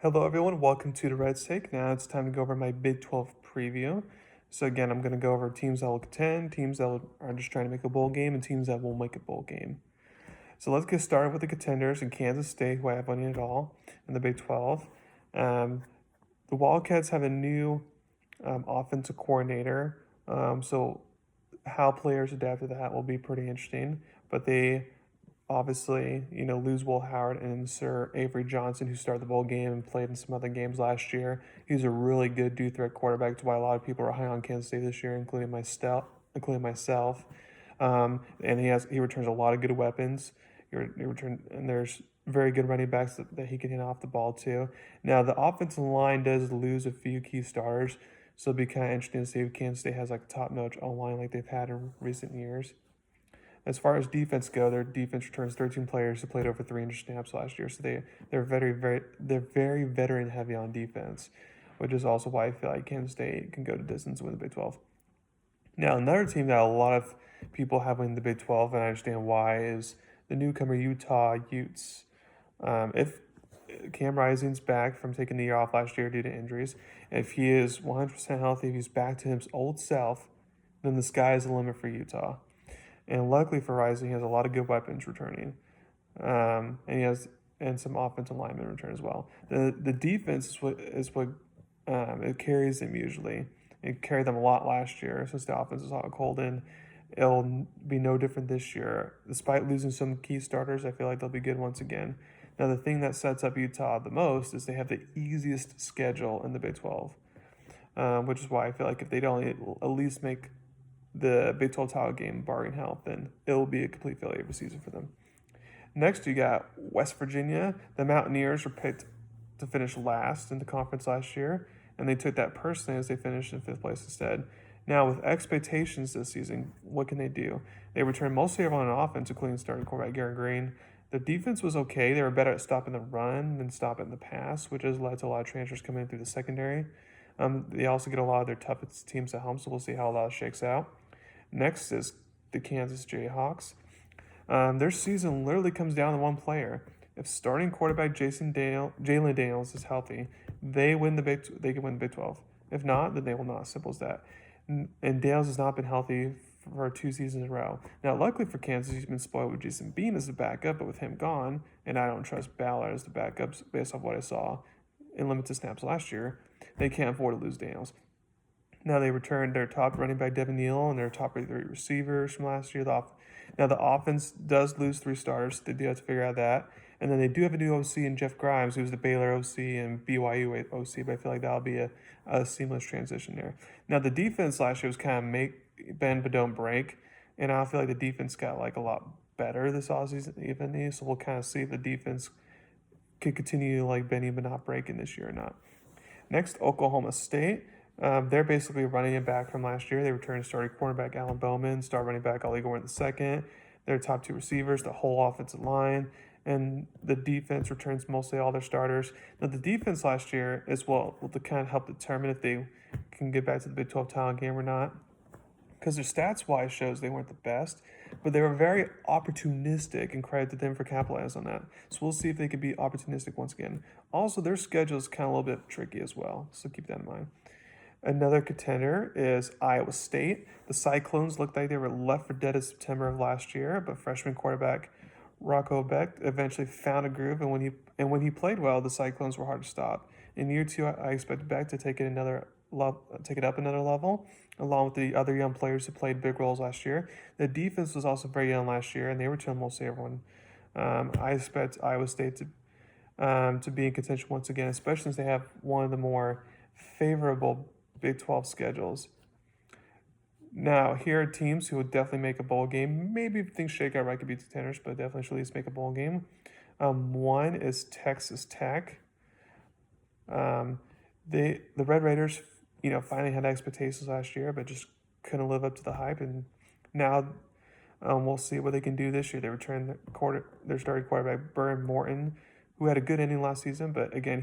Hello, everyone. Welcome to the Red Take. Now it's time to go over my Big 12 preview. So again, I'm going to go over teams that will contend, teams that are just trying to make a bowl game, and teams that will make a bowl game. So let's get started with the contenders in Kansas State, who I have winning it all in the Big 12. The Wildcats have a new offensive coordinator. So how players adapt to that will be pretty interesting. But they obviously, lose Will Howard and Sir Avery Johnson, who started the bowl game and played in some other games last year. He's a really good dual threat quarterback. That's why a lot of people are high on Kansas State this year, including myself. And he returns a lot of good weapons. And there's very good running backs that he can hit off the ball too. Now the offensive line does lose a few key starters, so it'll be kind of interesting to see if Kansas State has like a top-notch O-line like they've had in recent years. As far as defense go, their defense returns 13 players who played over 300 snaps last year. So they're very veteran heavy on defense, which is also why I feel like Kansas State can go to distance and win the Big 12. Now another team that a lot of people have winning the Big 12, and I understand why, is the newcomer Utah Utes. If Cam Rising's back from taking the year off last year due to injuries, if he is 100% healthy, if he's back to his old self, then the sky is the limit for Utah. And luckily for Rising, he has a lot of good weapons returning, and he has some offensive linemen return as well. The defense is what it carries them usually. It carried them a lot last year since the offense is hot cold, and it'll be no different this year. Despite losing some key starters, I feel like they'll be good once again. Now the thing that sets up Utah the most is they have the easiest schedule in the Big 12, which is why I feel like if they don't at least make the Big 12 title game, barring health, then it'll be a complete failure of a season for them. Next, you got West Virginia. The Mountaineers were picked to finish last in the conference last year, and they took that personally as they finished in 5th place instead. Now, with expectations this season, what can they do? They returned mostly everyone on offense, including starting quarterback Garrett Green. The defense was okay. They were better at stopping the run than stopping the pass, which has led to a lot of transfers coming in through the secondary. They also get a lot of their toughest teams at home, so we'll see how all that shakes out. Next is the Kansas Jayhawks. Their season literally comes down to one player. If starting quarterback Jalen Daniels is healthy, they can win the Big 12. If not, then they will not. Simple as that. And Daniels has not been healthy for 2 seasons in a row. Now, luckily for Kansas, he's been spoiled with Jason Bean as the backup, but with him gone, and I don't trust Ballard as the backup based off what I saw in limited snaps last year, they can't afford to lose Daniels. Now they returned their top running back Devin Neal and their top 3 receivers from last year. Now the offense does lose 3 starters. They do have to figure out that. And then they do have a new OC in Jeff Grimes, who's the Baylor OC and BYU OC, but I feel like that'll be a seamless transition there. Now the defense last year was kind of make bend but don't break, and I feel like the defense got like a lot better this offseason even. So we'll kind of see if the defense could continue like bending but not breaking this year or not. Next, Oklahoma State. They're basically running it back from last year. They returned starting cornerback Alan Bowman, star running back Ollie Gore in the second. Their top 2 receivers, the whole offensive line, and the defense returns mostly all their starters. Now, the defense last year is will to kind of help determine if they can get back to the Big 12 title game or not, because their stats-wise shows they weren't the best, but they were very opportunistic, and credit to them for capitalizing on that. So we'll see if they can be opportunistic once again. Also, their schedule is kind of a little bit tricky as well, so keep that in mind. Another contender is Iowa State. The Cyclones looked like they were left for dead in September of last year, but freshman quarterback Rocco Beck eventually found a groove, and when he played well, the Cyclones were hard to stop. In year 2, I expect Beck to take it up another level, along with the other young players who played big roles last year. The defense was also very young last year, and they returned mostly everyone. I expect Iowa State to be in contention once again, especially since they have one of the more favorable Big 12 schedules. Now, here are teams who would definitely make a bowl game. Maybe if things shake out right, could be contenders, but definitely should at least make a bowl game. One is Texas Tech. The Red Raiders, finally had expectations last year, but just couldn't live up to the hype. And now we'll see what they can do this year. They returned their starting quarterback Burn Morton, who had a good inning last season, but again,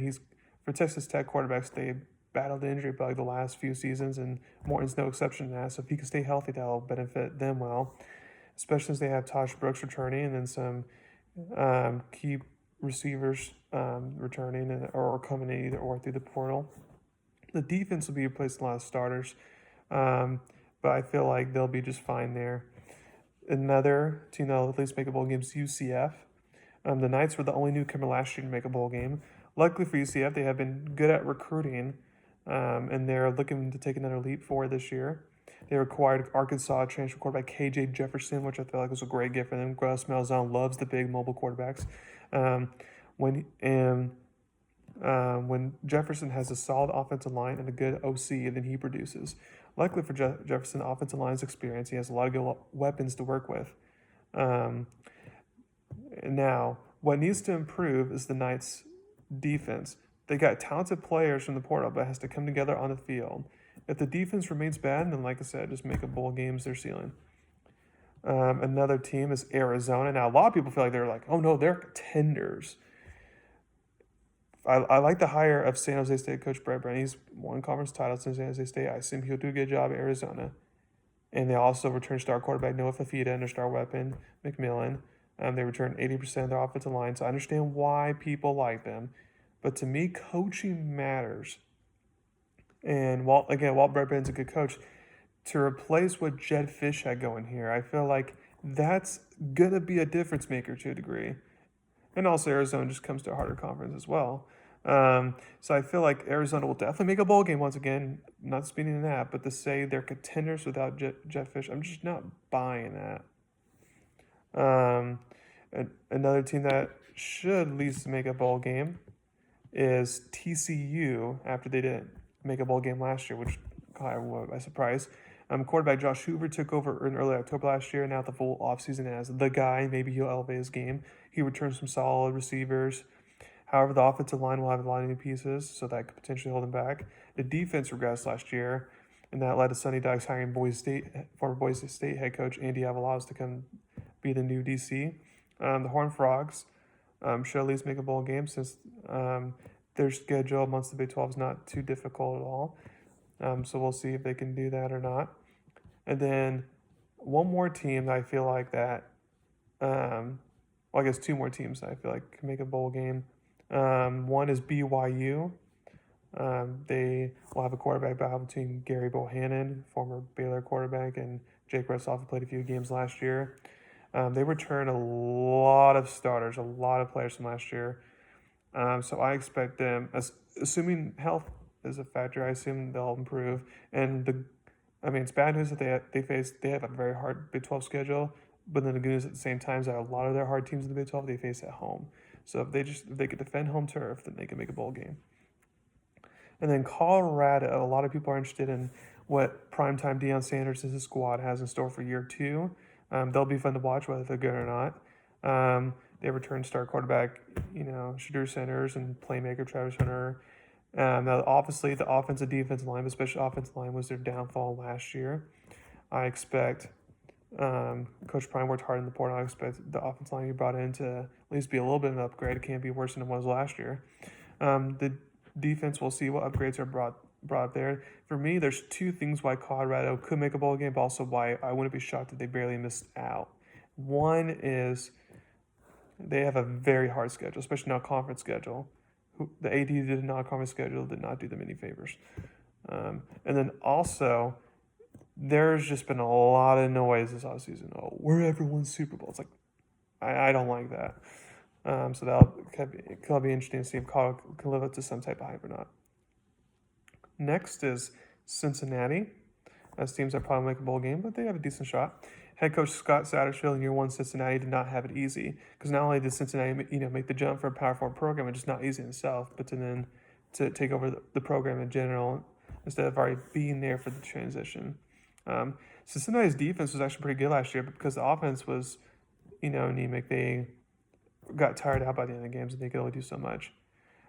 for Texas Tech quarterbacks, they battled the injury bug the last few seasons, and Morton's no exception to that. So if he can stay healthy, that'll benefit them well, especially since they have Tosh Brooks returning and then some key receivers returning or coming in either or through the portal. The defense will be replacing a lot of starters, but I feel like they'll be just fine there. Another team that'll at least make a bowl game is UCF. The Knights were the only newcomer last year to make a bowl game. Luckily for UCF, they have been good at recruiting, and they're looking to take another leap forward this year. They acquired Arkansas transfer quarterback KJ Jefferson, which I feel like was a great gift for them. Gus Malzahn loves the big mobile quarterbacks. When when Jefferson has a solid offensive line and a good OC, then he produces. Luckily for Jefferson, offensive line's experience, he has a lot of good weapons to work with. Now, what needs to improve is the Knights' defense. They got talented players from the portal, but it has to come together on the field. If the defense remains bad, then like I said, just make a bowl games their ceiling. Another team is Arizona. Now, a lot of people feel like they're like, oh no, they're contenders. I like the hire of San Jose State coach Brett Brown. He's won conference titles in San Jose State. I assume he'll do a good job at Arizona. And they also return star quarterback Noah Fafita and their star weapon, McMillan. They return 80% of their offensive line, so I understand why people like them. But to me, coaching matters. And Walt Brett Brown's a good coach. To replace what Jed Fish had going here, I feel like that's going to be a difference maker to a degree. And also Arizona just comes to a harder conference as well. So I feel like Arizona will definitely make a bowl game once again. Not speaking in that, but to say they're contenders without Jed Fish, I'm just not buying that. Another team that should at least make a bowl game is TCU after they didn't make a bowl game last year, which caught everyone by surprise. Quarterback Josh Hoover took over in early October last year, and now the full offseason as the guy. Maybe he'll elevate his game. He returns some solid receivers. However, the offensive line will have a lot of new pieces, so that could potentially hold him back. The defense regressed last year, and that led to Sonny Dykes hiring former Boise State head coach Andy Avalos to come be the new DC. The Horned Frogs should at least make a bowl game since their schedule amongst the Big 12 is not too difficult at all. So we'll see if they can do that or not. And then one more team that I feel like that, I guess two more teams that I feel like can make a bowl game. One is BYU. They will have a quarterback battle between Gary Bohannon, former Baylor quarterback, and Jake Retzlaff, who played a few games last year. They return a lot of starters, a lot of players from last year. So I expect them, assuming health is a factor, I assume they'll improve. And it's bad news that they have a very hard Big 12 schedule, but then the good news at the same time is that a lot of their hard teams in the Big 12 they face at home. So if they could defend home turf, then they can make a bowl game. And then Colorado, a lot of people are interested in what primetime Deion Sanders and his squad has in store for year two. They'll be fun to watch, whether they're good or not. They return star quarterback, Shadur Sanders and playmaker Travis Hunter. Now, obviously, the offensive defensive line, especially offensive line, was their downfall last year. I expect Coach Prime worked hard in the portal. I expect the offensive line he brought in to at least be a little bit of an upgrade. It can't be worse than it was last year. The defense, we'll see what upgrades are brought there. For me, there's two things why Colorado could make a bowl game, but also why I wouldn't be shocked that they barely missed out. One is they have a very hard schedule, especially not conference schedule. The AD did a non-conference schedule, did not do them any favors. And then also, there's just been a lot of noise this offseason. Oh, we're everyone's Super Bowl. It's like, I don't like that. So that could be interesting to see if Colorado can live up to some type of hype or not. Next is Cincinnati. As teams that probably make a bowl game, but they have a decent shot. Head coach Scott Satterfield in year one, Cincinnati did not have it easy because not only did Cincinnati, make the jump for a Power 4 program, which is not easy in itself, but to take over the program in general instead of already being there for the transition. Cincinnati's defense was actually pretty good last year, but because the offense was, anemic, they got tired out by the end of the games and they could only do so much.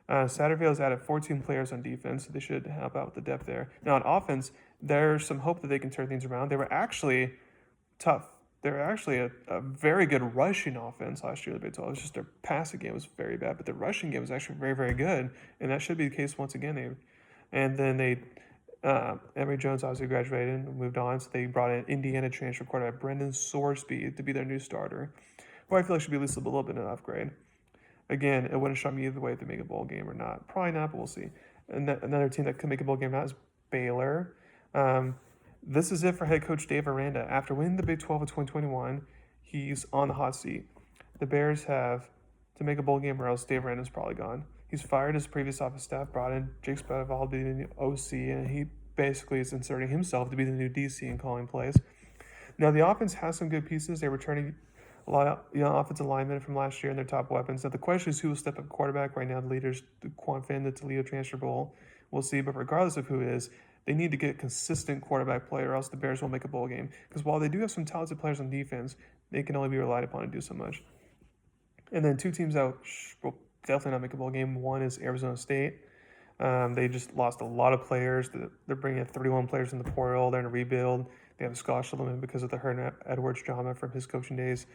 Satterfield has added 14 players on defense, so they should help out with the depth there. Now on offense, there's some hope that they can turn things around. They were actually tough. They were actually a very good rushing offense last year. It's just their passing game was very bad, but the rushing game was actually very, very good, and that should be the case once again. Emory Jones obviously graduated and moved on, so they brought in Indiana transfer quarterback Brendan Sorsby to be their new starter, who I feel like should be at least a little bit of an upgrade. Again, it wouldn't shock me either way if they make a bowl game or not. Probably not, but we'll see. And another team that could make a bowl game now is Baylor. Um, this is it for head coach Dave Aranda. After winning the Big 12 of 2021, he's on the hot seat. The Bears have to make a bowl game or else Dave Aranda's probably gone. He's fired his previous office staff, brought in Jake Spadaval to be the new OC, and he basically is inserting himself to be the new DC and calling plays. Now, the offense has some good pieces. They're returning a lot of offensive linemen from last year and their top weapons. Now, the question is who will step up quarterback. Right now, the leaders, Quan Finn, the Toledo transfer bowl. We'll see. But regardless of who it is, they need to get a consistent quarterback play or else the Bears won't make a bowl game. Because while they do have some talented players on defense, they can only be relied upon to do so much. And then two teams that will definitely not make a bowl game. One is Arizona State. They just lost a lot of players. They're bringing 31 players in the portal. They're in a rebuild. They have a scholarship limit because of the Hernan Edwards drama from his coaching days.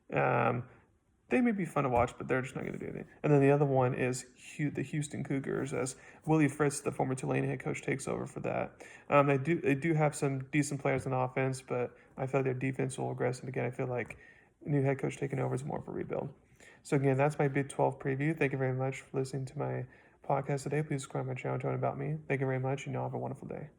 They may be fun to watch, but they're just not going to do anything. And then the other one is the Houston Cougars, as Willie Fritz, the former Tulane head coach, takes over for that. They do have some decent players on offense, but I feel like their defense will regress. And again, I feel like a new head coach taking over is more of a rebuild. So again, that's my Big 12 preview. Thank you very much for listening to my podcast today. Please subscribe to my channel to learn about me. Thank you very much, and y'all have a wonderful day.